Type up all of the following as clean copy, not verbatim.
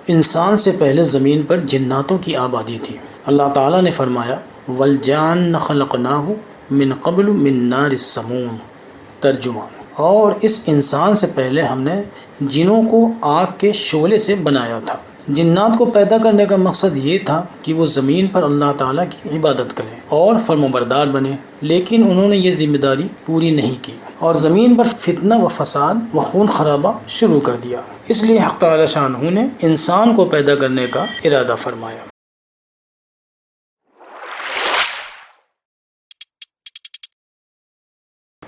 انسان سے پہلے زمین پر جناتوں کی آبادی تھی۔ اللہ تعالیٰ نے فرمایا وَالْجَانَّ خَلَقْنَاهُ مِن قَبْلُ مِن نَارِ السَّمُومِ، ترجمہ، اور اس انسان سے پہلے ہم نے جنوں کو آگ کے شعلے سے بنایا تھا۔ جنات کو پیدا کرنے کا مقصد یہ تھا کہ وہ زمین پر اللہ تعالیٰ کی عبادت کریں اور فرمانبردار بنیں، لیکن انہوں نے یہ ذمہ داری پوری نہیں کی اور زمین پر فتنہ و فساد و خون خرابہ شروع کر دیا۔ اس لیے حق تعالی شانہ نے انسان کو پیدا کرنے کا ارادہ فرمایا۔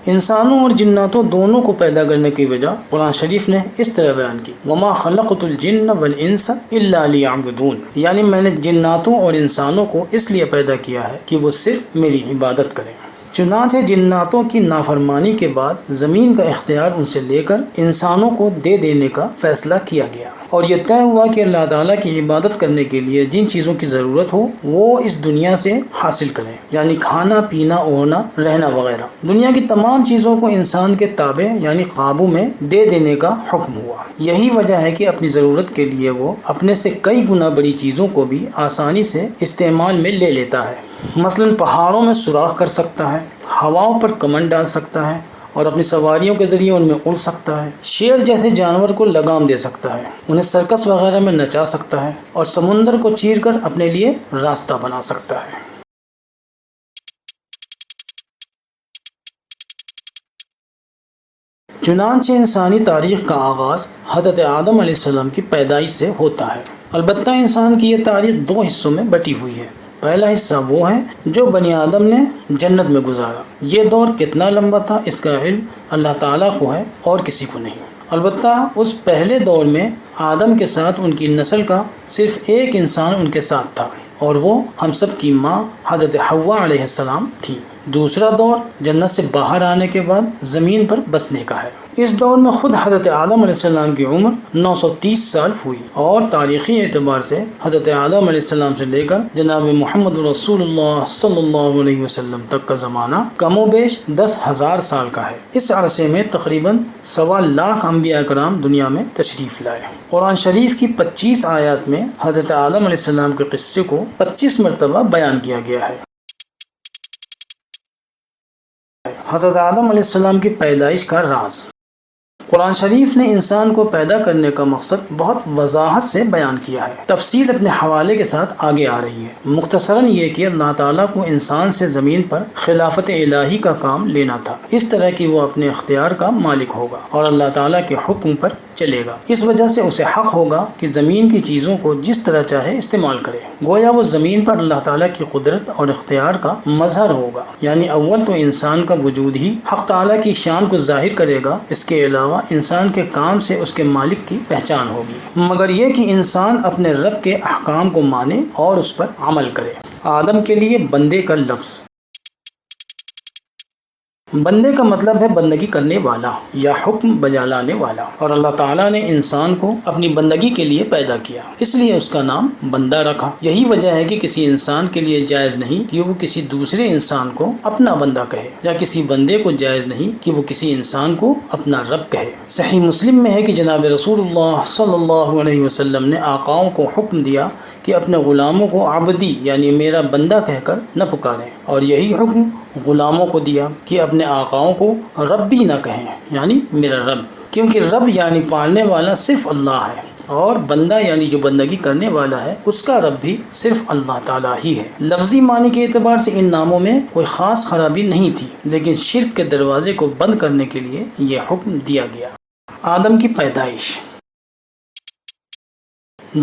انسانوں اور جناتوں دونوں کو پیدا کرنے کی وجہ قرآن شریف نے اس طرح بیان کی وَمَا خَلَقْتُ الْجِنَّ وَالْإِنسَ إِلَّا لِيَعْبُدُونَ، یعنی میں نے جناتوں اور انسانوں کو اس لیے پیدا کیا ہے کہ وہ صرف میری عبادت کریں۔ چنانچہ جناتوں کی نافرمانی کے بعد زمین کا اختیار ان سے لے کر انسانوں کو دے دینے کا فیصلہ کیا گیا، اور یہ طے ہوا کہ اللہ تعالیٰ کی عبادت کرنے کے لیے جن چیزوں کی ضرورت ہو وہ اس دنیا سے حاصل کریں، یعنی کھانا پینا اوڑھنا رہنا وغیرہ۔ دنیا کی تمام چیزوں کو انسان کے تابع یعنی قابو میں دے دینے کا حکم ہوا۔ یہی وجہ ہے کہ اپنی ضرورت کے لیے وہ اپنے سے کئی گنا بڑی چیزوں کو بھی آسانی سے استعمال میں لے لیتا ہے۔ مثلا پہاڑوں میں سوراخ کر سکتا ہے، ہواؤں پر کمند ڈال سکتا ہے اور اپنی سواریوں کے ذریعے ان میں اڑ سکتا ہے، شیر جیسے جانور کو لگام دے سکتا ہے، انہیں سرکس وغیرہ میں نچا سکتا ہے، اور سمندر کو چیر کر اپنے لیے راستہ بنا سکتا ہے۔ چنانچہ انسانی تاریخ کا آغاز حضرت آدم علیہ السلام کی پیدائش سے ہوتا ہے۔ البتہ انسان کی یہ تاریخ دو حصوں میں بٹی ہوئی ہے۔ پہلا حصہ وہ ہے جو بنی آدم نے جنت میں گزارا۔ یہ دور کتنا لمبا تھا اس کا علم اللہ تعالیٰ کو ہے اور کسی کو نہیں۔ البتہ اس پہلے دور میں آدم کے ساتھ ان کی نسل کا صرف ایک انسان ان کے ساتھ تھا، اور وہ ہم سب کی ماں حضرت حوا علیہ السلام تھی۔ دوسرا دور جنت سے باہر آنے کے بعد زمین پر بسنے کا ہے۔ اس دور میں خود حضرت آدم علیہ السلام کی عمر 930 سال ہوئی، اور تاریخی اعتبار سے حضرت آدم علیہ السلام سے لے کر جناب محمد رسول اللہ صلی اللہ علیہ وسلم تک کا زمانہ کم و بیش 10,000 سال کا ہے۔ اس عرصے میں تقریباً 1.25 لاکھ انبیاء کرام دنیا میں تشریف لائے۔ قرآن شریف کی 25 آیات میں حضرت آدم علیہ السلام کے قصے کو 25 مرتبہ بیان کیا گیا ہے۔ حضرت آدم علیہ السلام کی پیدائش کا راز۔ قرآن شریف نے انسان کو پیدا کرنے کا مقصد بہت وضاحت سے بیان کیا ہے۔ تفصیل اپنے حوالے کے ساتھ آگے آ رہی ہے۔ مختصراً یہ کہ اللہ تعالیٰ کو انسان سے زمین پر خلافت الہی کا کام لینا تھا، اس طرح کہ وہ اپنے اختیار کا مالک ہوگا اور اللہ تعالیٰ کے حکم پر چلے گا۔ اس وجہ سے اسے حق ہوگا کہ زمین کی چیزوں کو جس طرح چاہے استعمال کرے، گویا وہ زمین پر اللہ تعالیٰ کی قدرت اور اختیار کا مظہر ہوگا۔ یعنی اول تو انسان کا وجود ہی حق تعالیٰ کی شان کو ظاہر کرے گا، اس کے علاوہ انسان کے کام سے اس کے مالک کی پہچان ہوگی، مگر یہ کہ انسان اپنے رب کے احکام کو مانے اور اس پر عمل کرے۔ آدم کے لیے بندے کا لفظ، بندے کا مطلب ہے بندگی کرنے والا یا حکم بجا لانے والا، اور اللہ تعالیٰ نے انسان کو اپنی بندگی کے لیے پیدا کیا، اس لیے اس کا نام بندہ رکھا۔ یہی وجہ ہے کہ کسی انسان کے لیے جائز نہیں کہ وہ کسی دوسرے انسان کو اپنا بندہ کہے، یا کسی بندے کو جائز نہیں کہ وہ کسی انسان کو اپنا رب کہے۔ صحیح مسلم میں ہے کہ جناب رسول اللہ صلی اللہ علیہ وسلم نے آقاؤں کو حکم دیا کہ اپنے غلاموں کو عبدی یعنی میرا بندہ کہہ کر نہ پکاریں، اور یہی حکم غلاموں کو دیا کہ اپنے آقاؤں کو ربی نہ کہیں یعنی میرا رب، کیونکہ رب یعنی پالنے والا صرف اللہ ہے، اور بندہ یعنی جو بندگی کرنے والا ہے اس کا رب بھی صرف اللہ تعالیٰ ہی ہے۔ لفظی معنی کے اعتبار سے ان ناموں میں کوئی خاص خرابی نہیں تھی، لیکن شرک کے دروازے کو بند کرنے کے لیے یہ حکم دیا گیا۔ آدم کی پیدائش۔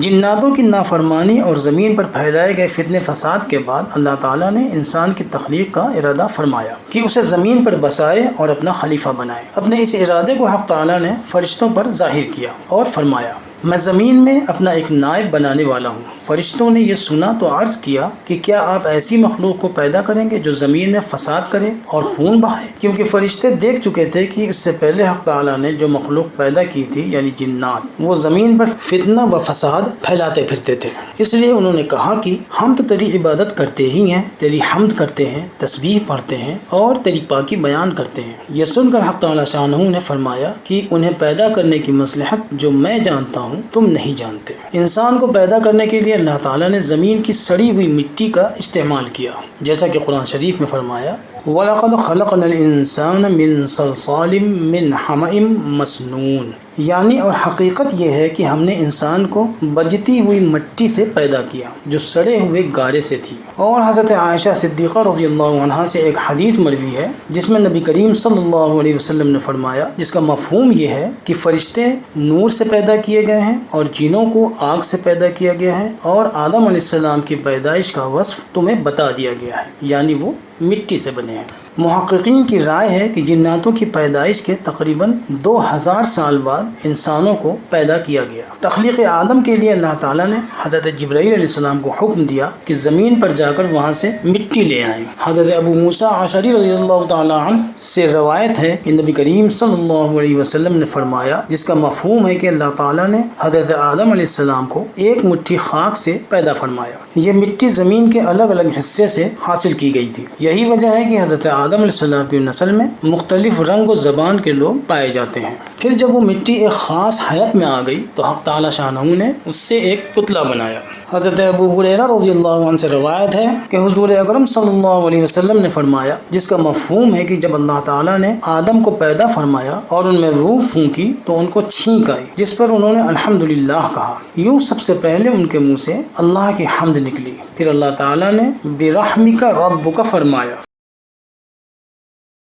جناتوں کی نافرمانی اور زمین پر پھیلائے گئے فتنے فساد کے بعد اللہ تعالیٰ نے انسان کی تخلیق کا ارادہ فرمایا کہ اسے زمین پر بسائے اور اپنا خلیفہ بنائے۔ اپنے اس ارادے کو حق تعالیٰ نے فرشتوں پر ظاہر کیا اور فرمایا میں زمین میں اپنا ایک نائب بنانے والا ہوں۔ فرشتوں نے یہ سنا تو عرض کیا کہ کیا آپ ایسی مخلوق کو پیدا کریں گے جو زمین میں فساد کرے اور خون بہائے؟ کیونکہ فرشتے دیکھ چکے تھے کہ اس سے پہلے حق تعالیٰ نے جو مخلوق پیدا کی تھی یعنی جنات، وہ زمین پر فتنہ و فساد پھیلاتے پھرتے تھے۔ اس لیے انہوں نے کہا کہ ہم تو تیری عبادت کرتے ہی ہیں، تیری حمد کرتے ہیں، تسبیح پڑھتے ہیں اور تیری پاکی بیان کرتے ہیں۔ یہ سن کر حق تعالیٰ شانہ نے فرمایا کہ انہیں پیدا کرنے کی مصلحت جو میں جانتا ہوں ہوں تم نہیں جانتے۔ انسان کو پیدا کرنے کے لیے اللہ تعالیٰ نے زمین کی سڑی ہوئی مٹی کا استعمال کیا، جیسا کہ قرآن شریف میں فرمایا وَلَقَدْ خَلَقْنَا الْإِنسَانَ مِنْ صَلْصَالٍ مِنْ حَمَإٍ مَسْنُونٍ، یعنی اور حقیقت یہ ہے کہ ہم نے انسان کو بجتی ہوئی مٹی سے پیدا کیا جو سڑے ہوئے گارے سے تھی۔ اور حضرت عائشہ صدیقہ رضی اللہ عنہا سے ایک حدیث مروی ہے جس میں نبی کریم صلی اللہ علیہ وسلم نے فرمایا، جس کا مفہوم یہ ہے کہ فرشتے نور سے پیدا کیے گئے ہیں اور جنوں کو آگ سے پیدا کیا گیا ہے، اور آدم علیہ السلام کی پیدائش کا وصف تمہیں بتا دیا گیا ہے، یعنی وہ مٹی سے بنے ہیں۔ محققین کی رائے ہے کہ جناتوں کی پیدائش کے تقریباً 2000 سال بعد انسانوں کو پیدا کیا گیا۔ تخلیق آدم کے لیے اللہ تعالیٰ نے حضرت جبرائیل علیہ السلام کو حکم دیا کہ زمین پر جا کر وہاں سے مٹی لے آئیں۔ حضرت ابو موسیٰ اشعری رضی اللہ تعالیٰ عنہ سے روایت ہے کہ نبی کریم صلی اللہ علیہ وسلم نے فرمایا، جس کا مفہوم ہے کہ اللہ تعالیٰ نے حضرت آدم علیہ السلام کو ایک مٹھی خاک سے پیدا فرمایا۔ یہ مٹی زمین کے الگ الگ حصے سے حاصل کی گئی تھی۔ یہی وجہ ہے کہ حضرت آدم علیہ السلام کی نسل میں مختلف رنگ و زبان کے لوگ پائے جاتے ہیں۔ پھر جب وہ مٹی ایک خاص حیت میں آ گئی تو حق تعالی شانہ نے اس سے ایک پتلا بنایا۔ حضرت ابو ہریرہ رضی اللہ عنہ سے روایت ہے کہ حضور اکرم صلی اللہ علیہ وسلم نے فرمایا، جس کا مفہوم ہے کہ جب اللہ تعالیٰ نے آدم کو پیدا فرمایا اور ان میں روح پھونکی تو ان کو چھینک آئی، جس پر انہوں نے الحمدللہ کہا۔ یوں سب سے پہلے ان کے منہ سے اللہ کی حمد نکلی، پھر اللہ تعالیٰ نے برحمک ربک فرمایا۔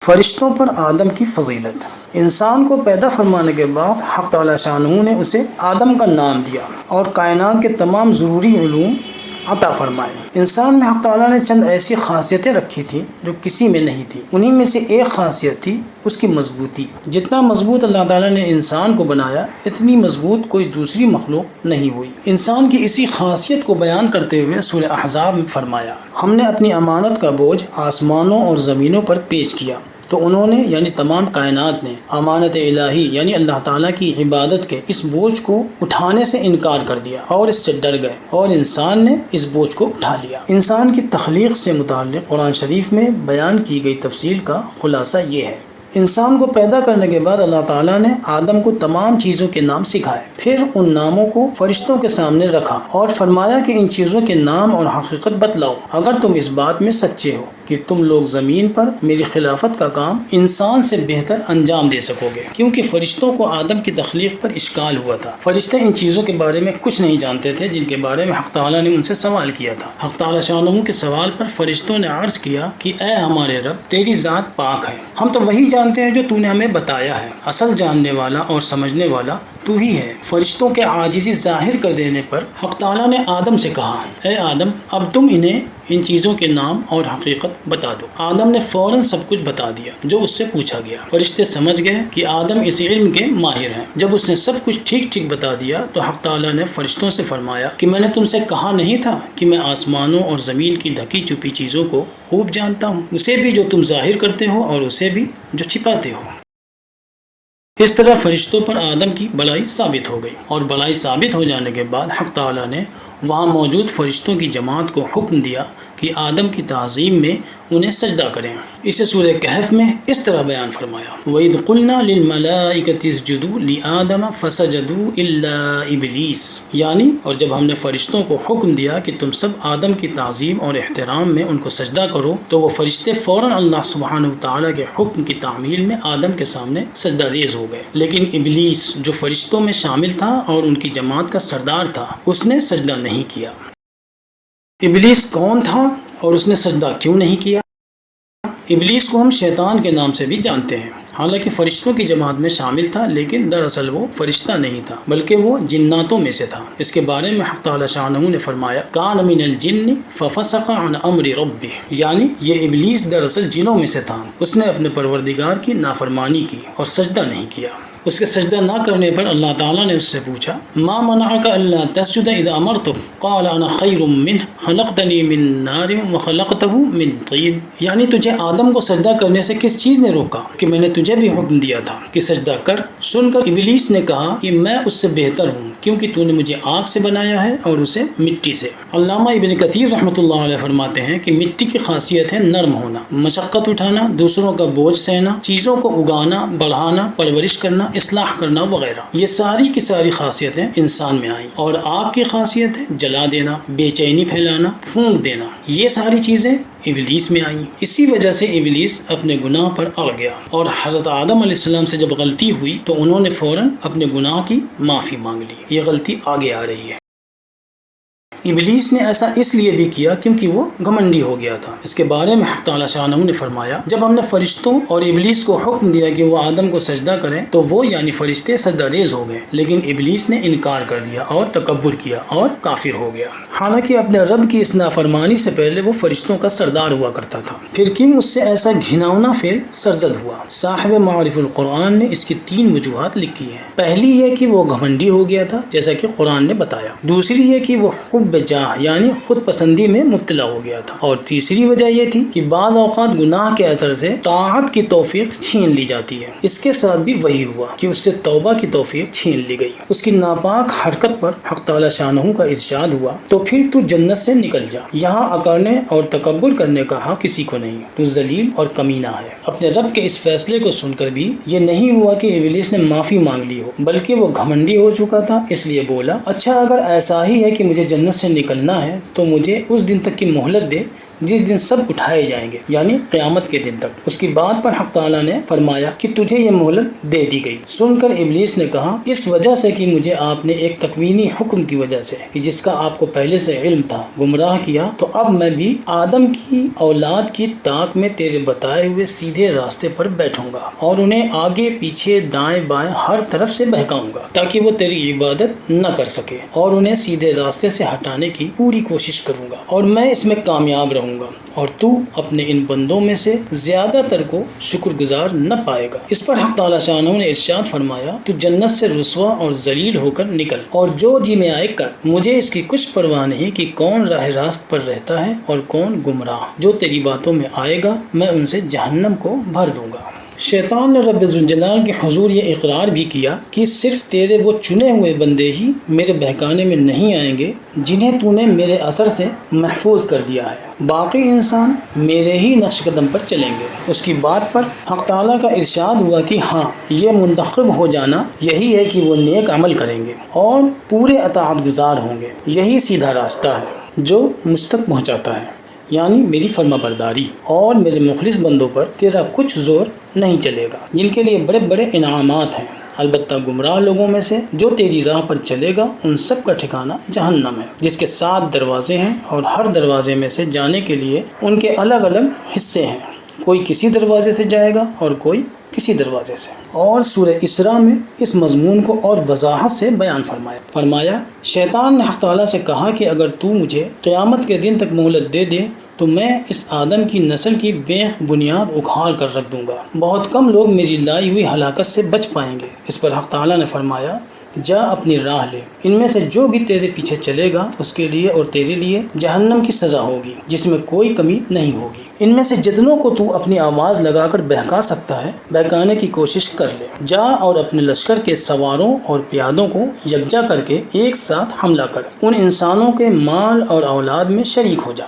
فرشتوں پر آدم کی فضیلت۔ انسان کو پیدا فرمانے کے بعد حق تعالی شانہ نے اسے آدم کا نام دیا اور کائنات کے تمام ضروری علوم عطا فرمائے۔ انسان میں حق تعالیٰ نے چند ایسی خاصیتیں رکھی تھیں جو کسی میں نہیں تھی۔ انہی میں سے ایک خاصیت تھی اس کی مضبوطی۔ جتنا مضبوط اللہ تعالیٰ نے انسان کو بنایا، اتنی مضبوط کوئی دوسری مخلوق نہیں ہوئی۔ انسان کی اسی خاصیت کو بیان کرتے ہوئے سورہ احزاب میں فرمایا، ہم نے اپنی امانت کا بوجھ آسمانوں اور زمینوں پر پیش کیا تو انہوں نے یعنی تمام کائنات نے امانت الہی یعنی اللہ تعالیٰ کی عبادت کے اس بوجھ کو اٹھانے سے انکار کر دیا اور اس سے ڈر گئے، اور انسان نے اس بوجھ کو اٹھا لیا۔ انسان کی تخلیق سے متعلق قرآن شریف میں بیان کی گئی تفصیل کا خلاصہ یہ ہے۔ انسان کو پیدا کرنے کے بعد اللہ تعالیٰ نے آدم کو تمام چیزوں کے نام سکھائے، پھر ان ناموں کو فرشتوں کے سامنے رکھا اور فرمایا کہ ان چیزوں کے نام اور حقیقت بتلاؤ اگر تم اس بات میں سچے ہو کہ تم لوگ زمین پر میری خلافت کا کام انسان سے بہتر انجام دے سکو گے، کیونکہ فرشتوں کو آدم کی تخلیق پر اشکال ہوا تھا۔ فرشتے ان چیزوں کے بارے میں کچھ نہیں جانتے تھے جن کے بارے میں حق تعالیٰ نے ان سے سوال کیا تھا۔ حق تعالیٰ شانہ کے سوال پر فرشتوں نے عرض کیا کہ اے ہمارے رب، تیری ذات پاک ہے، ہم تو وہی جانتے ہیں جو تو نے ہمیں بتایا ہے، اصل جاننے والا اور سمجھنے والا تو ہی ہے۔ فرشتوں کے عاجزی ظاہر کر دینے پر حق تعالیٰ نے آدم سے کہا، اے آدم، اب تم انہیں ان چیزوں کے نام اور حقیقت بتا دو۔ آدم نے فوراً سب کچھ بتا دیا جو اس سے پوچھا گیا۔ فرشتے سمجھ گئے کہ آدم اس علم کے ماہر ہیں۔ جب اس نے سب کچھ ٹھیک ٹھیک بتا دیا تو حق تعالیٰ نے فرشتوں سے فرمایا کہ میں نے تم سے کہا نہیں تھا کہ میں آسمانوں اور زمین کی ڈھکی چھپی چیزوں کو خوب جانتا ہوں، اسے بھی جو تم ظاہر کرتے ہو اور اسے بھی جو چھپاتے ہو۔ اس طرح فرشتوں پر آدم کی بڑائی ثابت ہو گئی، اور بڑائی ثابت ہو جانے کے بعد حق تعالیٰ نے وہاں موجود فرشتوں کی جماعت کو حکم دیا کہ آدم کی تعظیم میں انہیں سجدہ کریں۔ اسے سورہ کہف میں اس طرح بیان فرمایا، وَإِذْ قُلْنَا لِلْمَلَائِكَةِ اسْجُدُوا لِآدَمَ فَسَجَدُوا إِلَّا إِبْلِيسَ، یعنی اور جب ہم نے فرشتوں کو حکم دیا کہ تم سب آدم کی تعظیم اور احترام میں ان کو سجدہ کرو تو وہ فرشتے فوراً اللہ سبحانہ وتعالیٰ کے حکم کی تعمیل میں آدم کے سامنے سجدہ ریز ہو گئے، لیکن ابلیس جو فرشتوں میں شامل تھا اور ان کی جماعت کا سردار تھا، اس نے سجدہ نہیں کیا۔ ابلیس کون تھا اور اس نے سجدہ کیوں نہیں کیا؟ ابلیس کو ہم شیطان کے نام سے بھی جانتے ہیں، حالانکہ فرشتوں کی جماعت میں شامل تھا، لیکن دراصل وہ فرشتہ نہیں تھا بلکہ وہ جناتوں میں سے تھا۔ اس کے بارے میں حق تعالی شانہ نے فرمایا، کان من الجن ففسق عن امر ربہ، یعنی یہ ابلیس دراصل جنوں میں سے تھا، اس نے اپنے پروردگار کی نافرمانی کی اور سجدہ نہیں کیا۔ اس کے سجدہ نہ کرنے پر اللہ تعالیٰ نے اس سے پوچھا، ما منعک الا تسجد اذا امرتک قال انا خیر منہ خلقتنی من نار وخلقتہ من طین، یعنی تجھے آدم کو سجدہ کرنے سے کس چیز نے روکا کہ میں نے تجھے بھی حکم دیا تھا کہ سجدہ کر۔ سن کر ابلیس نے کہا کہ میں اس سے بہتر ہوں کیونکہ تو نے مجھے آگ سے بنایا ہے اور اسے مٹی سے۔ علامہ ابن کثیر رحمۃ اللہ علیہ فرماتے ہیں کہ مٹی کی خاصیت ہے نرم ہونا، مشقت اٹھانا، دوسروں کا بوجھ سہنا، چیزوں کو اگانا، بڑھانا، پرورش کرنا، اصلاح کرنا وغیرہ، یہ ساری کی ساری خاصیتیں انسان میں آئیں، اور آگ کی خاصیت ہے جلا دینا، بے چینی پھیلانا، پھونک دینا، یہ ساری چیزیں ابلیس میں آئیں۔ اسی وجہ سے ابلیس اپنے گناہ پر اڑ گیا، اور حضرت آدم علیہ السلام سے جب غلطی ہوئی تو انہوں نے فوراً اپنے گناہ کی معافی مانگ لی۔ یہ غلطی آگے آ رہی ہے۔ ابلیس نے ایسا اس لیے بھی کیا کیونکہ وہ گھمنڈی ہو گیا تھا۔ اس کے بارے میں حق تعالیٰ شانہ نے فرمایا، جب ہم نے فرشتوں اور ابلیس کو حکم دیا کہ وہ آدم کو سجدہ کریں تو وہ یعنی فرشتے سجدہ ریز ہو گئے، لیکن ابلیس نے انکار کر دیا اور تکبر کیا اور کافر ہو گیا، حالانکہ اپنے رب کی اس نافرمانی سے پہلے وہ فرشتوں کا سردار ہوا کرتا تھا۔ پھر کیوں اس سے ایسا گھناؤنا فعل سرزد ہوا؟ صاحب معارف القرآن نے اس کی 3 وجوہات لکھی ہیں۔ پہلی یہ کہ وہ گھمنڈی ہو گیا تھا جیسا کہ قرآن نے بتایا، دوسری یہ کہ وہ حب جاہ یعنی خود پسندی میں مبتلا ہو گیا تھا، اور تیسری وجہ یہ تھی کہ بعض اوقات گناہ کے اثر سے طاعت کی توفیق چھین لی جاتی ہے۔ اس کے ساتھ بھی وہی ہوا کہ اس سے توبہ کی توفیق چھین لی گئی۔ اس کی ناپاک حرکت پر حق تعالیٰ شانہ کا ارشاد ہوا، تو پھر تو جنت سے نکل جا، یہاں اکڑنے اور تکبر کرنے کا حق کسی کو نہیں، تو ذلیل اور کمینہ ہے۔ اپنے رب کے اس فیصلے کو سن کر بھی یہ نہیں ہوا کہ ابلیس نے معافی مانگ لی ہو، بلکہ وہ گھمنڈی ہو چکا تھا، اس لیے بولا، اچھا اگر ایسا ہی ہے کہ مجھے جنت سے نکلنا ہے تو مجھے اس دن تک کی مہلت دے جس دن سب اٹھائے جائیں گے، یعنی قیامت کے دن تک۔ اس کی بات پر حق تعالیٰ نے فرمایا کہ تجھے یہ مہلت دے دی گئی۔ سن کر ابلیس نے کہا، اس وجہ سے کہ مجھے آپ نے ایک تکوینی حکم کی وجہ سے کہ جس کا آپ کو پہلے سے علم تھا گمراہ کیا، تو اب میں بھی آدم کی اولاد کی طاق میں تیرے بتائے ہوئے سیدھے راستے پر بیٹھوں گا اور انہیں آگے پیچھے دائیں بائیں ہر طرف سے بہکاؤں گا تاکہ وہ تیری عبادت نہ کر سکے، اور انہیں سیدھے راستے سے ہٹانے کی پوری کوشش کروں گا، اور میں اس میں کامیاب رہوں گا، اور تو اپنے ان بندوں میں سے زیادہ تر کو شکر گزار نہ پائے گا۔ اس پر حق تعالیٰ شانہ نے ارشاد فرمایا، تو جنت سے رسوا اور ذلیل ہو کر نکل اور جو جی میں آئے کر، مجھے اس کی کچھ پرواہ نہیں کہ کون راہ راست پر رہتا ہے اور کون گمراہ۔ جو تیری باتوں میں آئے گا میں ان سے جہنم کو بھر دوں گا۔ شیطان نے رب ذوالجلال کے حضور یہ اقرار بھی کیا کہ صرف تیرے وہ چنے ہوئے بندے ہی میرے بہکانے میں نہیں آئیں گے جنہیں تو نے میرے اثر سے محفوظ کر دیا ہے، باقی انسان میرے ہی نقش قدم پر چلیں گے۔ اس کی بات پر حق تعالیٰ کا ارشاد ہوا کہ ہاں، یہ منتخب ہو جانا یہی ہے کہ وہ نیک عمل کریں گے اور پورے اطاعت گزار ہوں گے، یہی سیدھا راستہ ہے جو مجھ تک پہنچاتا ہے، یعنی میری فرما برداری، اور میرے مخلص بندوں پر تیرا کچھ زور نہیں چلے گا، جن کے لیے بڑے بڑے انعامات ہیں۔ البتہ گمراہ لوگوں میں سے جو تیری راہ پر چلے گا ان سب کا ٹھکانہ جہنم ہے، جس کے 7 دروازے ہیں، اور ہر دروازے میں سے جانے کے لیے ان کے الگ الگ حصے ہیں، کوئی کسی دروازے سے جائے گا اور کوئی کسی دروازے سے۔ اور سورہ اسراء میں اس مضمون کو اور وضاحت سے بیان فرمایا، شیطان نے حق تعالیٰ سے کہا کہ اگر تو مجھے قیامت کے دن تک مہلت دے دے تو میں اس آدم کی نسل کی بے بنیاد اکھاڑ کر رکھ دوں گا، بہت کم لوگ میری لائی ہوئی ہلاکت سے بچ پائیں گے۔ اس پر حق تعالیٰ نے فرمایا، جا اپنی راہ لے، ان میں سے جو بھی تیرے پیچھے چلے گا اس کے لیے اور تیرے لیے جہنم کی سزا ہوگی جس میں کوئی کمی نہیں ہوگی۔ ان میں سے جتنوں کو تو اپنی آواز لگا کر بہکا سکتا ہے بہکانے کی کوشش کر لے، جا اور اپنے لشکر کے سواروں اور پیادوں کو یکجا کر کے ایک ساتھ حملہ کر، ان انسانوں کے مال اور اولاد میں شریک ہو جا،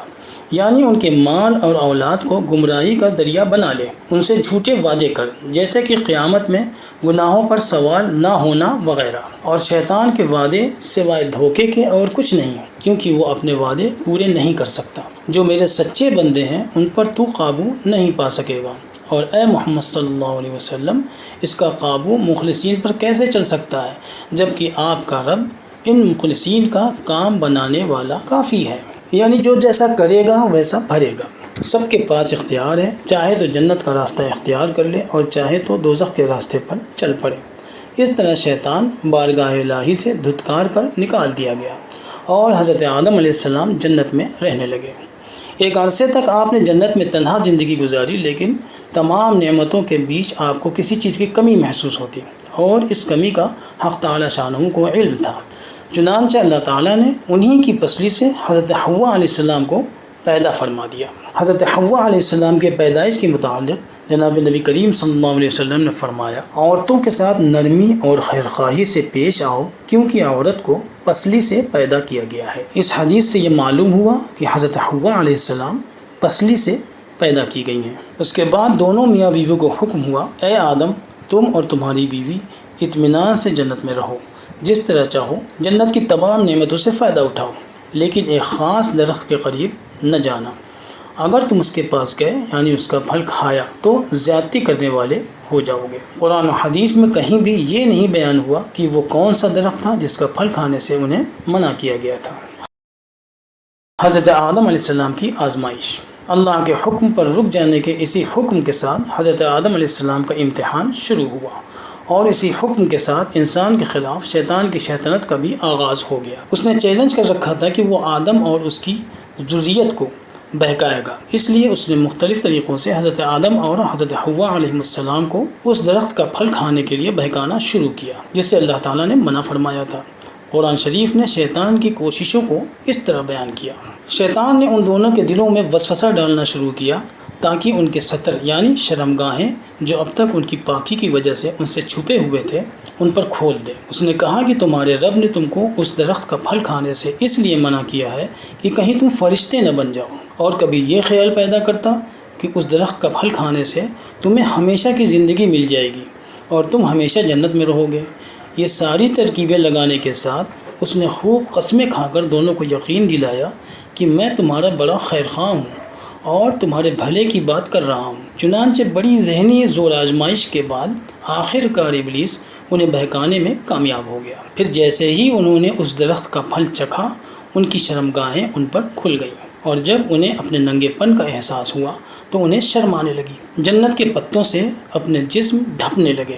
یعنی ان کے مال اور اولاد کو گمراہی کا ذریعہ بنا لے، ان سے جھوٹے وعدے کر جیسے کہ قیامت میں گناہوں پر سوال نہ ہونا وغیرہ، اور شیطان کے وعدے سوائے دھوکے کے اور کچھ نہیں، کیونکہ وہ اپنے وعدے پورے نہیں کر سکتا۔ جو میرے سچے بندے ہیں ان پر تو قابو نہیں پا سکے گا، اور اے محمد صلی اللہ علیہ وسلم، اس کا قابو مخلصین پر کیسے چل سکتا ہے جبکہ آپ کا رب ان مخلصین کا کام بنانے والا کافی ہے، یعنی جو جیسا کرے گا ویسا بھرے گا۔ سب کے پاس اختیار ہے، چاہے تو جنت کا راستہ اختیار کر لے اور چاہے تو دوزخ کے راستے پر چل پڑے۔ اس طرح شیطان بارگاہ الہی سے دھتکار کر نکال دیا گیا اور حضرت آدم علیہ السلام جنت میں رہنے لگے۔ ایک عرصے تک آپ نے جنت میں تنہا زندگی گزاری، لیکن تمام نعمتوں کے بیچ آپ کو کسی چیز کی کمی محسوس ہوتی، اور اس کمی کا حق تعالیٰ شانہ کو علم تھا۔ چنانچہ اللہ تعالیٰ نے انہی کی پسلی سے حضرت حوا علیہ السلام کو پیدا فرما دیا۔ حضرت حوا علیہ السلام کے پیدائش کے متعلق جناب نبی کریم صلی اللہ علیہ وسلم نے فرمایا، عورتوں کے ساتھ نرمی اور خیرخواہی سے پیش آؤ، کیونکہ عورت کو پسلی سے پیدا کیا گیا ہے۔ اس حدیث سے یہ معلوم ہوا کہ حضرت حوا علیہ السلام پسلی سے پیدا کی گئی ہیں۔ اس کے بعد دونوں میاں بیوی کو حکم ہوا، اے آدم، تم اور تمہاری بیوی اطمینان سے جنت میں رہو، جس طرح چاہو جنت کی تمام نعمتوں سے فائدہ اٹھاؤ، لیکن ایک خاص درخت کے قریب نہ جانا۔ اگر تم اس کے پاس گئے یعنی اس کا پھل کھایا تو زیادتی کرنے والے ہو جاؤ گے۔ قرآن و حدیث میں کہیں بھی یہ نہیں بیان ہوا کہ وہ کون سا درخت تھا جس کا پھل کھانے سے انہیں منع کیا گیا تھا۔ حضرت آدم علیہ السلام کی آزمائش۔ اللہ کے حکم پر رک جانے کے اسی حکم کے ساتھ حضرت آدم علیہ السلام کا امتحان شروع ہوا، اور اسی حکم کے ساتھ انسان کے خلاف شیطان کی شیطنت کا بھی آغاز ہو گیا۔ اس نے چیلنج کر رکھا تھا کہ وہ آدم اور اس کی ذریت کو بہکائے گا، اس لیے اس نے مختلف طریقوں سے حضرت آدم اور حضرت حوا علیہ السلام کو اس درخت کا پھل کھانے کے لیے بہکانا شروع کیا جس سے اللہ تعالیٰ نے منع فرمایا تھا۔ قرآن شریف نے شیطان کی کوششوں کو اس طرح بیان کیا۔ شیطان نے ان دونوں کے دلوں میں وسوسہ ڈالنا شروع کیا تاکہ ان کے ستر یعنی شرمگاہیں جو اب تک ان کی پاکی کی وجہ سے ان سے چھپے ہوئے تھے ان پر کھول دے۔ اس نے کہا کہ تمہارے رب نے تم کو اس درخت کا پھل کھانے سے اس لیے منع کیا ہے کہ کہیں تم فرشتے نہ بن جاؤ، اور کبھی یہ خیال پیدا کرتا کہ اس درخت کا پھل کھانے سے تمہیں ہمیشہ کی زندگی مل جائے گی اور تم ہمیشہ جنت میں رہو گے۔ یہ ساری ترکیبیں لگانے کے ساتھ اس نے خوب قسمیں کھا کر دونوں کو یقین دلایا کہ میں تمہارا بڑا خیر خواہ ہوں اور تمہارے بھلے کی بات کر رہا ہوں۔ چنانچہ بڑی ذہنی زور آزمائش کے بعد آخر کار ابلیس انہیں بہکانے میں کامیاب ہو گیا۔ پھر جیسے ہی انہوں نے اس درخت کا پھل چکھا ان کی شرمگاہیں ان پر کھل گئیں، اور جب انہیں اپنے ننگے پن کا احساس ہوا تو انہیں شرم آنے لگی، جنت کے پتوں سے اپنے جسم ڈھکنے لگے۔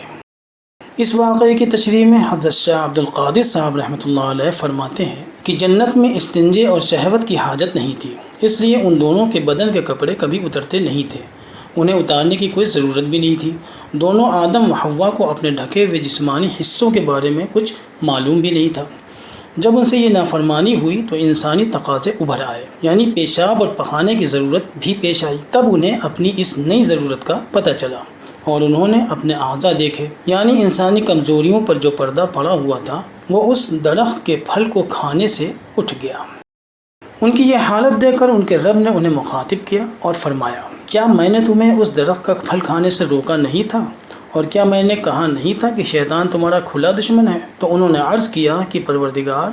اس واقعے کی تشریح میں حضرت شاہ عبد القادر صاحب رحمۃ اللہ علیہ فرماتے ہیں کہ جنت میں استنجے اور شہوت کی حاجت نہیں تھی، اس لیے ان دونوں کے بدن کے کپڑے کبھی اترتے نہیں تھے، انہیں اتارنے کی کوئی ضرورت بھی نہیں تھی۔ دونوں آدم و حوا کو اپنے ڈھکے ہوئے جسمانی حصوں کے بارے میں کچھ معلوم بھی نہیں تھا۔ جب ان سے یہ نافرمانی ہوئی تو انسانی تقاضے ابھر آئے، یعنی پیشاب اور پخانے کی ضرورت بھی پیش آئی۔ تب انہیں اپنی اس نئی ضرورت کا پتہ چلا اور انہوں نے اپنے اعضاء دیکھے، یعنی انسانی کمزوریوں پر جو پردہ پڑا ہوا تھا وہ اس درخت کے پھل کو کھانے سے اٹھ گیا۔ ان کی یہ حالت دیکھ کر ان کے رب نے انہیں مخاطب کیا اور فرمایا، کیا میں نے تمہیں اس درخت کا پھل کھانے سے روکا نہیں تھا؟ اور کیا میں نے کہا نہیں تھا کہ شیطان تمہارا کھلا دشمن ہے؟ تو انہوں نے عرض کیا کہ پروردگار،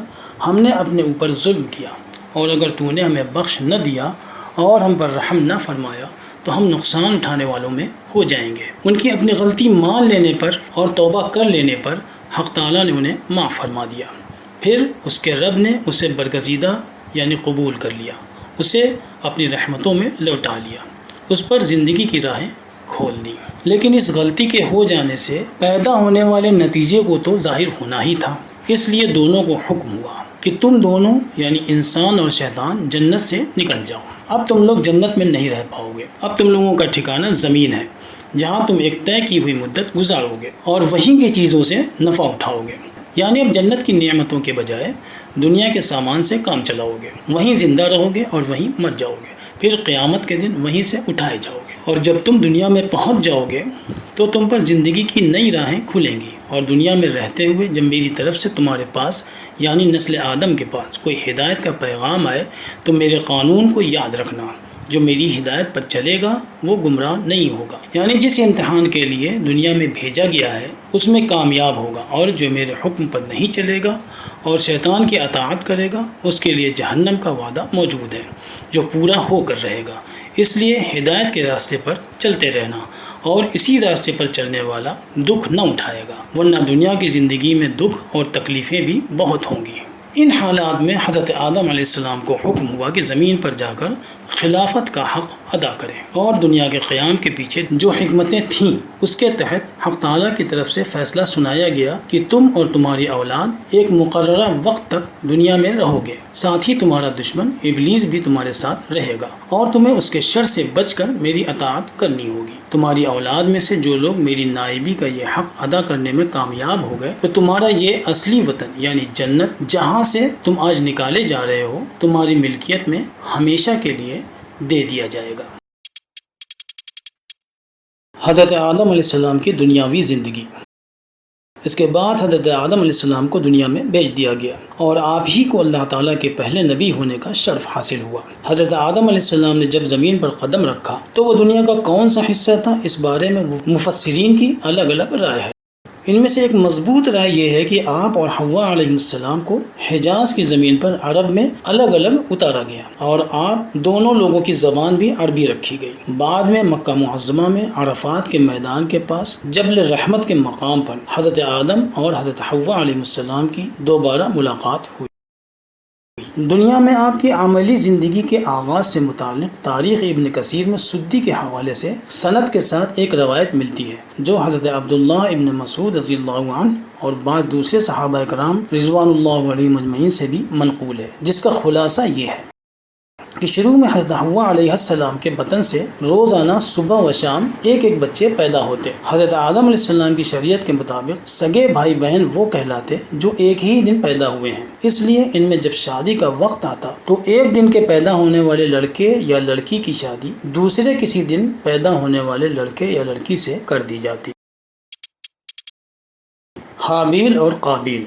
ہم نے اپنے اوپر ظلم کیا، اور اگر تو نے ہمیں بخش نہ دیا اور ہم پر رحم نہ فرمایا تو ہم نقصان اٹھانے والوں میں ہو جائیں گے۔ ان کی اپنی غلطی مان لینے پر اور توبہ کر لینے پر حق تعالیٰ نے انہیں معاف فرما دیا۔ پھر اس کے رب نے اسے برگزیدہ یعنی قبول کر لیا، اسے اپنی رحمتوں میں لوٹا لیا، اس پر زندگی کی راہیں کھول دی۔ لیکن اس غلطی کے ہو جانے سے پیدا ہونے والے نتیجے کو تو ظاہر ہونا ہی تھا، اس لیے دونوں کو حکم ہوا کہ تم دونوں یعنی انسان اور شیطان جنت سے نکل جاؤ۔ اب تم لوگ جنت میں نہیں رہ پاؤ گے، اب تم لوگوں کا ٹھکانہ زمین ہے جہاں تم ایک طے کی ہوئی مدت گزارو گے اور وہیں کی چیزوں سے نفع اٹھاؤ گے، یعنی اب جنت کی نعمتوں کے بجائے دنیا کے سامان سے کام چلاؤ گے، وہیں زندہ رہو گے اور وہیں مر جاؤ گے، پھر قیامت کے دن وہیں سے اٹھائے جاؤ گے، اور جب تم دنیا میں پہنچ جاؤ گے تو تم پر زندگی کی نئی راہیں کھلیں گی، اور دنیا میں رہتے ہوئے جب میری طرف سے تمہارے پاس یعنی نسل آدم کے پاس کوئی ہدایت کا پیغام آئے تو میرے قانون کو یاد رکھنا، جو میری ہدایت پر چلے گا وہ گمراہ نہیں ہوگا، یعنی جس امتحان کے لیے دنیا میں بھیجا گیا ہے اس میں کامیاب ہوگا، اور جو میرے حکم پر نہیں چلے گا اور شیطان کی اطاعت کرے گا اس کے لیے جہنم کا وعدہ موجود ہے جو پورا ہو کر رہے گا۔ اس لیے ہدایت کے راستے پر چلتے رہنا، اور اسی راستے پر چلنے والا دکھ نہ اٹھائے گا، ورنہ دنیا کی زندگی میں دکھ اور تکلیفیں بھی بہت ہوں گی۔ ان حالات میں حضرت آدم علیہ السلام کو حکم ہوا کہ زمین پر جا کر خلافت کا حق ادا کریں، اور دنیا کے قیام کے پیچھے جو حکمتیں تھیں اس کے تحت حق تعالیٰ کی طرف سے فیصلہ سنایا گیا کہ تم اور تمہاری اولاد ایک مقررہ وقت تک دنیا میں رہو گے، ساتھ ہی تمہارا دشمن ابلیس بھی تمہارے ساتھ رہے گا، اور تمہیں اس کے شر سے بچ کر میری اطاعت کرنی ہوگی۔ تمہاری اولاد میں سے جو لوگ میری نائبی کا یہ حق ادا کرنے میں کامیاب ہو گئے تو تمہارا یہ اصلی وطن یعنی جنت جہاں سے تم آج نکالے جا رہے ہو تمہاری ملکیت میں ہمیشہ کے لیے دے دیا جائے گا۔ حضرت آدم علیہ السلام کی دنیاوی زندگی۔ اس کے بعد حضرت آدم علیہ السلام کو دنیا میں بھیج دیا گیا، اور آپ ہی کو اللہ تعالیٰ کے پہلے نبی ہونے کا شرف حاصل ہوا۔ حضرت آدم علیہ السلام نے جب زمین پر قدم رکھا تو وہ دنیا کا کون سا حصہ تھا، اس بارے میں مفسرین کی الگ الگ رائے ہے۔ ان میں سے ایک مضبوط رائے یہ ہے کہ آپ اور حوا علیہ السلام کو حجاز کی زمین پر عرب میں الگ الگ اتارا گیا اور آپ دونوں لوگوں کی زبان بھی عربی رکھی گئی۔ بعد میں مکہ معظمہ میں عرفات کے میدان کے پاس جبل رحمت کے مقام پر حضرت آدم اور حضرت حوا علیہ السلام کی دوبارہ ملاقات ہوئی۔ دنیا میں آپ کی عملی زندگی کے آغاز سے متعلق تاریخ ابن کثیر میں سدی کے حوالے سے سند کے ساتھ ایک روایت ملتی ہے جو حضرت عبداللہ ابن مسعود رضی اللہ عنہ اور بعض دوسرے صحابہ کرام رضوان اللہ علیہم اجمعین سے بھی منقول ہے، جس کا خلاصہ یہ ہے کہ شروع میں حضرت حوا علیہ السلام کے بطن سے روزانہ صبح و شام ایک ایک بچے پیدا ہوتے۔ حضرت آدم علیہ السلام کی شریعت کے مطابق سگے بھائی بہن وہ کہلاتے جو ایک ہی دن پیدا ہوئے ہیں، اس لیے ان میں جب شادی کا وقت آتا تو ایک دن کے پیدا ہونے والے لڑکے یا لڑکی کی شادی دوسرے کسی دن پیدا ہونے والے لڑکے یا لڑکی سے کر دی جاتی۔ حابیل اور قابیل۔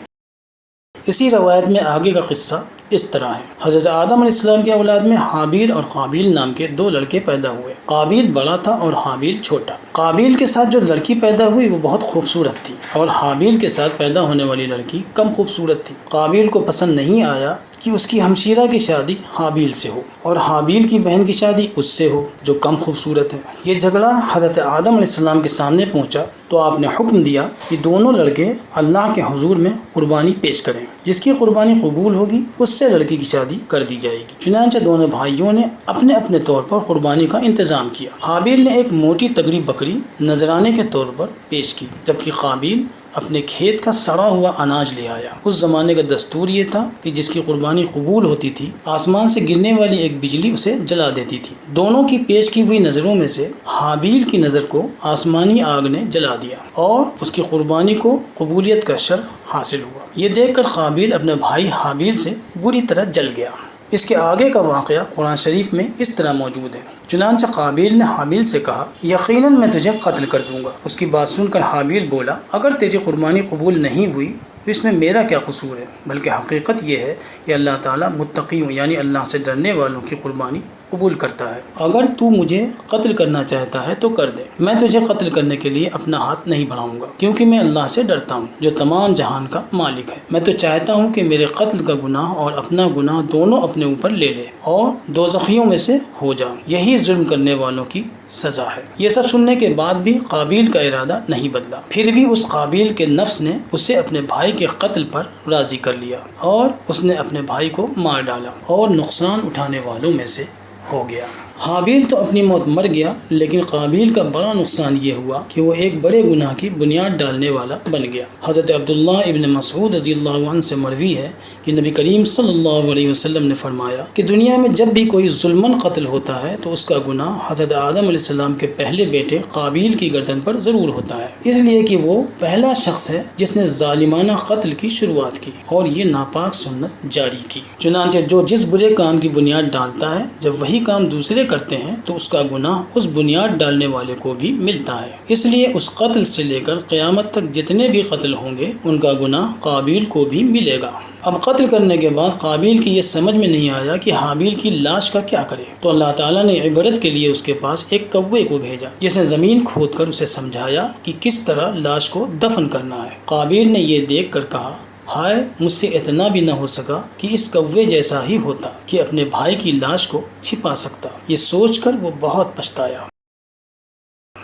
اسی روایت میں آگے کا قصہ اس طرح ہے۔ حضرت آدم علیہ السلام کی اولاد میں حابیل اور قابیل نام کے دو لڑکے پیدا ہوئے۔ قابیل بڑا تھا اور حابیل چھوٹا۔ قابیل کے ساتھ جو لڑکی پیدا ہوئی وہ بہت خوبصورت تھی اور حابیل کے ساتھ پیدا ہونے والی لڑکی کم خوبصورت تھی۔ قابیل کو پسند نہیں آیا کہ اس کی ہمشیرہ کی شادی حابیل سے ہو اور حابیل کی بہن کی شادی اس سے ہو جو کم خوبصورت ہے۔ یہ جھگڑا حضرت آدم علیہ السلام کے سامنے پہنچا تو آپ نے حکم دیا کہ دونوں لڑکے اللہ کے حضور میں قربانی پیش کریں، جس کی قربانی قبول ہوگی اس سے لڑکی کی شادی کر دی جائے گی۔ چنانچہ دونوں بھائیوں نے اپنے اپنے طور پر قربانی کا انتظام کیا۔ حابیل نے ایک موٹی تگڑی بکری نذرانے کے طور پر پیش کی، جبکہ قابیل اپنے کھیت کا سڑا ہوا اناج لے آیا۔ اس زمانے کا دستور یہ تھا کہ جس کی قربانی قبول ہوتی تھی آسمان سے گرنے والی ایک بجلی اسے جلا دیتی تھی۔ دونوں کی پیش کی ہوئی نظروں میں سے حابیل کی نظر کو آسمانی آگ نے جلا دیا اور اس کی قربانی کو قبولیت کا شرف حاصل ہوا۔ یہ دیکھ کر قابیل اپنے بھائی حابیل سے بری طرح جل گیا۔ اس کے آگے کا واقعہ قرآن شریف میں اس طرح موجود ہے۔ چنانچہ قابیل نے حابیل سے کہا یقیناً میں تجھے قتل کر دوں گا۔ اس کی بات سن کر حابیل بولا اگر تیری قربانی قبول نہیں ہوئی تو اس میں میرا کیا قصور ہے، بلکہ حقیقت یہ ہے کہ اللہ تعالیٰ متقیوں یعنی اللہ سے ڈرنے والوں کی قربانی قبول کرتا ہے۔ اگر تو مجھے قتل کرنا چاہتا ہے تو کر دے، میں تجھے قتل کرنے کے لیے اپنا ہاتھ نہیں بڑھاؤں گا، کیونکہ میں اللہ سے ڈرتا ہوں جو تمام جہان کا مالک ہے۔ میں تو چاہتا ہوں کہ میرے قتل کا گناہ اور اپنا گناہ دونوں اپنے اوپر لے لے اور دوزخیوں میں سے ہو جا، یہی ظلم کرنے والوں کی سزا ہے۔ یہ سب سننے کے بعد بھی قابیل کا ارادہ نہیں بدلا، پھر بھی اس قابیل کے نفس نے اسے اپنے بھائی کے قتل پر راضی کر لیا اور اس نے اپنے بھائی کو مار ڈالا اور نقصان اٹھانے والوں میں سے ہو گیا۔ حابیل تو اپنی موت مر گیا، لیکن قابیل کا بڑا نقصان یہ ہوا کہ وہ ایک بڑے گناہ کی بنیاد ڈالنے والا بن گیا۔ حضرت عبداللہ ابن مسعود رضی اللہ عنہ سے مروی ہے کہ نبی کریم صلی اللہ علیہ وسلم نے فرمایا کہ دنیا میں جب بھی کوئی ظلماً قتل ہوتا ہے تو اس کا گناہ حضرت آدم علیہ السلام کے پہلے بیٹے قابیل کی گردن پر ضرور ہوتا ہے، اس لیے کہ وہ پہلا شخص ہے جس نے ظالمانہ قتل کی شروعات کی اور یہ ناپاک سنت جاری کی۔ چنانچہ جو جس برے کام کی بنیاد ڈالتا ہے جب وہی کام دوسرے کرتے ہیں تو اس کا گناہ اس بنیاد ڈالنے والے کو بھی ملتا ہے۔ اس لیے اس قتل سے لے کر قیامت تک جتنے بھی قتل ہوں گے ان کا گناہ قابیل کو بھی ملے گا۔ اب قتل کرنے کے بعد قابیل کی یہ سمجھ میں نہیں آیا کہ حابیل کی لاش کا کیا کرے، تو اللہ تعالیٰ نے عبرت کے لیے اس کے پاس ایک کوے کو بھیجا جس نے زمین کھود کر اسے سمجھایا کہ کس طرح لاش کو دفن کرنا ہے۔ قابیل نے یہ دیکھ کر کہا ہائے مجھ سے اتنا بھی نہ ہو سکا کہ اس کوے جیسا ہی ہوتا کہ اپنے بھائی کی لاش کو چھپا سکتا۔ یہ سوچ کر وہ بہت پچھتایا۔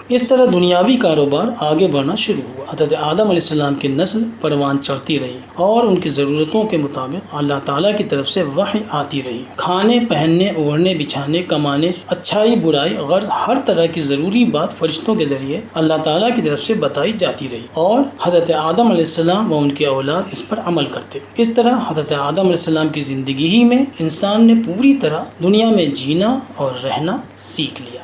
اس طرح دنیاوی کاروبار آگے بڑھنا شروع ہوا۔ حضرت آدم علیہ السلام کی نسل پروان چڑھتی رہی اور ان کی ضرورتوں کے مطابق اللہ تعالیٰ کی طرف سے وحی آتی رہی۔ کھانے، پہننے، اوڑھنے، بچھانے، کمانے، اچھائی، برائی، غرض ہر طرح کی ضروری بات فرشتوں کے ذریعے اللہ تعالیٰ کی طرف سے بتائی جاتی رہی اور حضرت آدم علیہ السلام و ان کے اولاد اس پر عمل کرتے۔ اس طرح حضرت آدم علیہ السلام کی زندگی ہی میں انسان نے پوری طرح دنیا میں جینا اور رہنا سیکھ لیا۔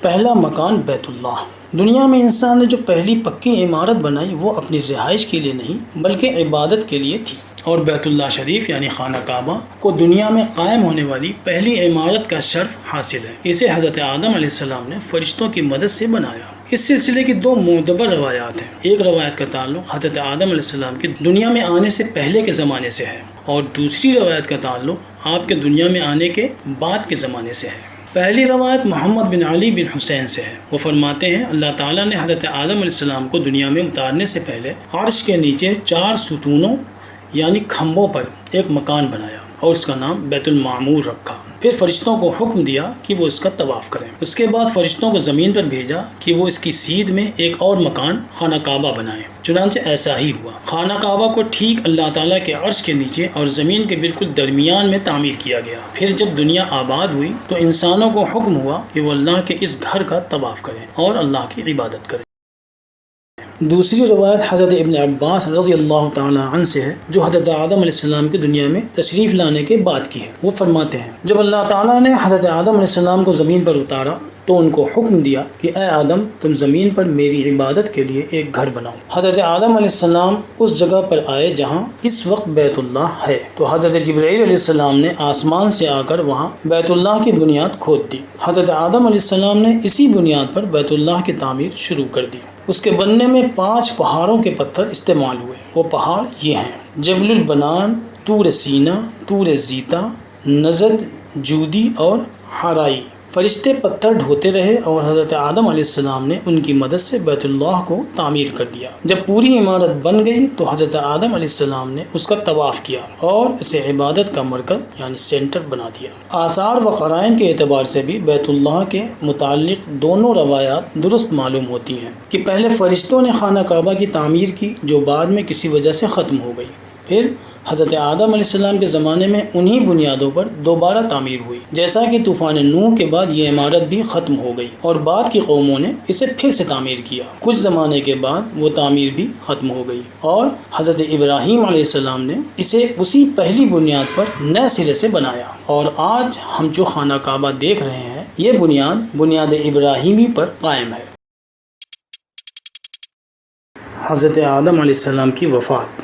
پہلا مکان بیت اللہ۔ دنیا میں انسان نے جو پہلی پکی عمارت بنائی وہ اپنی رہائش کے لیے نہیں بلکہ عبادت کے لیے تھی، اور بیت اللہ شریف یعنی خانہ کعبہ کو دنیا میں قائم ہونے والی پہلی عمارت کا شرف حاصل ہے۔ اسے حضرت آدم علیہ السلام نے فرشتوں کی مدد سے بنایا۔ اس سلسلے کی دو معتبر روایات ہیں۔ ایک روایت کا تعلق حضرت آدم علیہ السلام کے دنیا میں آنے سے پہلے کے زمانے سے ہے اور دوسری روایت کا تعلق آپ کے دنیا میں آنے کے بعد کے زمانے سے ہے۔ پہلی روایت محمد بن علی بن حسین سے ہے۔ وہ فرماتے ہیں اللہ تعالیٰ نے حضرت آدم علیہ السلام کو دنیا میں اتارنے سے پہلے عرش کے نیچے 4 ستونوں یعنی کھمبوں پر ایک مکان بنایا اور اس کا نام بیت المعمور رکھا۔ پھر فرشتوں کو حکم دیا کہ وہ اس کا طواف کریں۔ اس کے بعد فرشتوں کو زمین پر بھیجا کہ وہ اس کی سیدھ میں ایک اور مکان خانہ کعبہ بنائیں۔ چنانچہ ایسا ہی ہوا۔ خانہ کعبہ کو ٹھیک اللہ تعالیٰ کے عرش کے نیچے اور زمین کے بالکل درمیان میں تعمیر کیا گیا۔ پھر جب دنیا آباد ہوئی تو انسانوں کو حکم ہوا کہ وہ اللہ کے اس گھر کا طواف کریں اور اللہ کی عبادت کریں۔ دوسری روایت حضرت ابن عباس رضی اللہ تعالی عنہ سے ہے جو حضرت آدم علیہ السلام کی دنیا میں تشریف لانے کے بعد کی ہے۔ وہ فرماتے ہیں جب اللہ تعالیٰ نے حضرت آدم علیہ السلام کو زمین پر اتارا تو ان کو حکم دیا کہ اے آدم تم زمین پر میری عبادت کے لیے ایک گھر بناؤ۔ حضرت آدم علیہ السلام اس جگہ پر آئے جہاں اس وقت بیت اللہ ہے، تو حضرت جبرائیل علیہ السلام نے آسمان سے آ کر وہاں بیت اللہ کی بنیاد کھود دی۔ حضرت آدم علیہ السلام نے اسی بنیاد پر بیت اللہ کی تعمیر شروع کر دی۔ اس کے بننے میں 5 پہاڑوں کے پتھر استعمال ہوئے۔ وہ پہاڑ یہ ہیں: جبل البنان، طور سینا، طور زیتا، نزد، جودی اور حرائی۔ فرشتے پتھر ڈھوتے رہے اور حضرت آدم علیہ السلام نے ان کی مدد سے بیت اللہ کو تعمیر کر دیا۔ جب پوری عمارت بن گئی تو حضرت آدم علیہ السلام نے اس کا طواف کیا اور اسے عبادت کا مرکز یعنی سینٹر بنا دیا۔ آثار و قرائن کے اعتبار سے بھی بیت اللہ کے متعلق دونوں روایات درست معلوم ہوتی ہیں کہ پہلے فرشتوں نے خانہ کعبہ کی تعمیر کی جو بعد میں کسی وجہ سے ختم ہو گئی۔ پھر حضرت آدم علیہ السلام کے زمانے میں انہی بنیادوں پر دوبارہ تعمیر ہوئی، جیسا کہ طوفان نوح کے بعد یہ عمارت بھی ختم ہو گئی اور بعد کی قوموں نے اسے پھر سے تعمیر کیا۔ کچھ زمانے کے بعد وہ تعمیر بھی ختم ہو گئی اور حضرت ابراہیم علیہ السلام نے اسے اسی پہلی بنیاد پر نئے سرے سے بنایا، اور آج ہم جو خانہ کعبہ دیکھ رہے ہیں یہ بنیاد ابراہیمی پر قائم ہے۔ حضرت آدم علیہ السلام کی وفات۔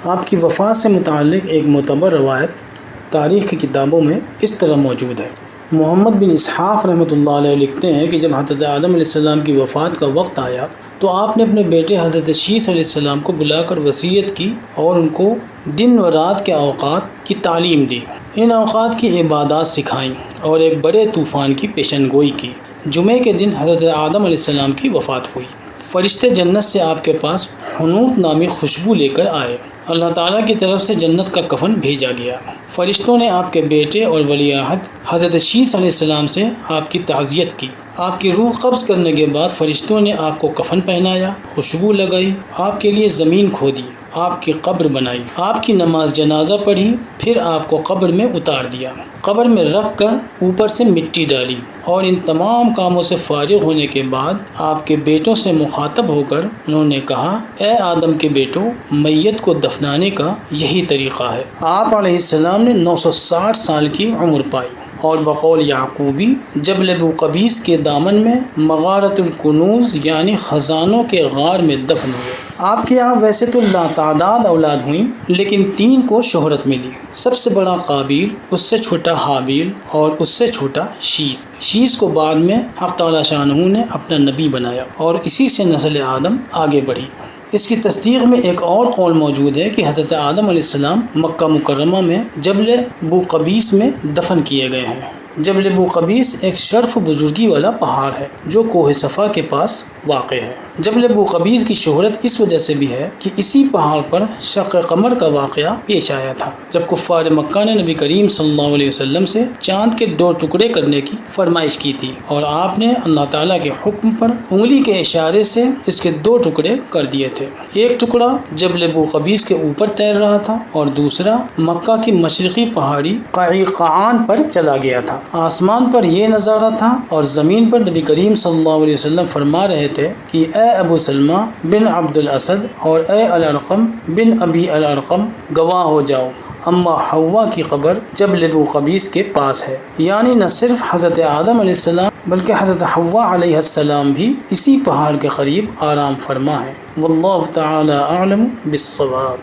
آپ کی وفات سے متعلق ایک معتبر روایت تاریخ کی کتابوں میں اس طرح موجود ہے۔ محمد بن اسحاق رحمۃ اللہ علیہ لکھتے ہیں کہ جب حضرت آدم علیہ السلام کی وفات کا وقت آیا تو آپ نے اپنے بیٹے حضرت شیث علیہ السلام کو بلا کر وصیت کی اور ان کو دن و رات کے اوقات کی تعلیم دی۔ ان اوقات کی عبادات سکھائیں اور ایک بڑے طوفان کی پیشن گوئی کی۔ جمعے کے دن حضرت آدم علیہ السلام کی وفات ہوئی۔ فرشتے جنت سے آپ کے پاس حنوط نامی خوشبو لے کر آئے۔ اللہ تعالیٰ کی طرف سے جنت کا کفن بھیجا گیا۔ فرشتوں نے آپ کے بیٹے اور ولی عہد حضرت شیث علیہ السلام سے آپ کی تعزیت کی۔ آپ کی روح قبض کرنے کے بعد فرشتوں نے آپ کو کفن پہنایا، خوشبو لگائی، آپ کے لیے زمین کھودی، آپ کی قبر بنائی، آپ کی نماز جنازہ پڑھی، پھر آپ کو قبر میں اتار دیا، قبر میں رکھ کر اوپر سے مٹی ڈالی، اور ان تمام کاموں سے فارغ ہونے کے بعد آپ کے بیٹوں سے مخاطب ہو کر انہوں نے کہا اے آدم کے بیٹوں، میت کو دفنانے کا یہی طریقہ ہے۔ آپ علیہ السلام نے 960 سال کی عمر پائی اور بقول یعقوبی جبل بوقبیس کے دامن میں مغارۃ الکنوز یعنی خزانوں کے غار میں دفن ہوئے۔ آپ کے یہاں ویسے تو لاتعداد اولاد ہوئیں لیکن 3 کو شہرت ملی۔ سب سے بڑا قابیل، اس سے چھوٹا حابیل اور اس سے چھوٹا شیث۔ شیث کو بعد میں حق تعالی شانہ نے اپنا نبی بنایا اور اسی سے نسل آدم آگے بڑھی۔ اس کی تصدیق میں ایک اور قول موجود ہے کہ حضرت آدم علیہ السلام مکہ مکرمہ میں جبل بوقبیس میں دفن کیے گئے ہیں۔ جبل بوقبیس ایک شرف و بزرگی والا پہاڑ ہے جو کوہ صفا کے پاس واقع ہے۔ جبل بوقبیس کی شہرت اس وجہ سے بھی ہے کہ اسی پہاڑ پر شق قمر کا واقعہ پیش آیا تھا جب کفار مکہ نے نبی کریم صلی اللہ علیہ وسلم سے چاند کے 2 ٹکڑے کرنے کی فرمائش کی تھی، اور آپ نے اللہ تعالیٰ کے حکم پر انگلی کے اشارے سے اس کے 2 ٹکڑے کر دیے تھے۔ ایک ٹکڑا جبل بوقبیس کے اوپر تیر رہا تھا اور دوسرا مکہ کی مشرقی پہاڑی قعقاعان پر چلا گیا تھا۔ آسمان پر یہ نظارہ تھا اور زمین پر نبی کریم صلی اللہ علیہ وسلم فرما رہے تھے کہ اے ابو سلمہ بن عبد الاسد اور اے الارقم بن ابی الارقم گواہ ہو جاؤ، اما حوا کی قبر جبل بوقبیس کے پاس ہے۔ یعنی نہ صرف حضرت آدم علیہ السلام بلکہ حضرت حوا علیہ السلام بھی اسی پہاڑ کے قریب آرام فرما ہے۔ واللہ تعالی اعلم بالصواب۔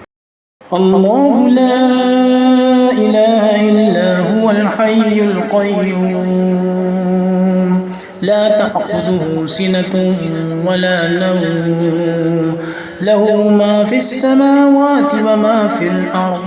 اللہ لا الہ الا هو الحی القیوم لا تأخذه سنة ولا نوم له ما في السماوات وما في الأرض